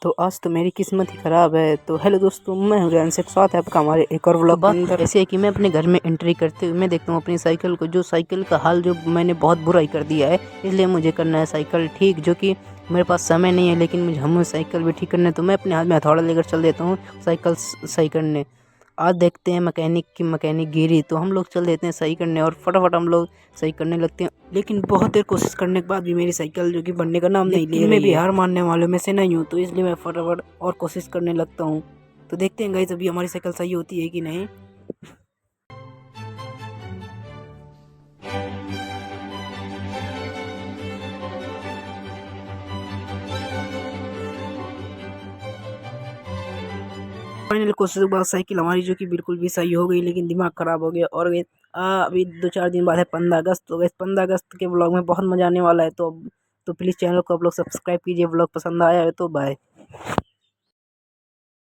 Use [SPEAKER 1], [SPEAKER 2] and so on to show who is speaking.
[SPEAKER 1] तो आज तो मेरी किस्मत ही ख़राब है। तो हेलो दोस्तों, मैं हूं रेहान, स्वागत है आपका हमारे एक और व्लॉग के अंदर। ऐसे है कि मैं अपने घर में एंट्री करते हुए मैं देखता हूँ अपनी साइकिल को, जो साइकिल का हाल जो मैंने बहुत बुरा ही कर दिया है। इसलिए मुझे करना है साइकिल ठीक, जो कि मेरे पास समय नहीं है, लेकिन मुझे हमें साइकिल भी ठीक करना है। तो मैं अपने हाथ में हथौड़ा लेकर चल देता हूँ साइकिल सही करने। आज देखते हैं मैकेनिक गिरी, तो हम लोग चल देते हैं सही करने और फटाफट हम लोग सही करने लगते हैं। लेकिन बहुत देर कोशिश करने के बाद भी मेरी साइकिल जो कि बनने का नाम नहीं ले रही है। मैं भी हार मानने वालों में से नहीं हूँ, तो इसलिए मैं फटाफट और कोशिश करने लगता हूँ। तो देखते हैं गाइस अभी हमारी साइकिल सही होती है कि नहीं। फाइनल कोशिश के बाद साइकिल हमारी जो कि बिल्कुल भी सही हो गई, लेकिन दिमाग ख़राब हो गया। और अभी 2-4 दिन बाद है 15 अगस्त। तो गैस 15 अगस्त के ब्लॉग में बहुत मज़ा आने वाला है। तो प्लीज़ चैनल को आप लोग सब्सक्राइब कीजिए। ब्लॉग पसंद आया है तो बाय।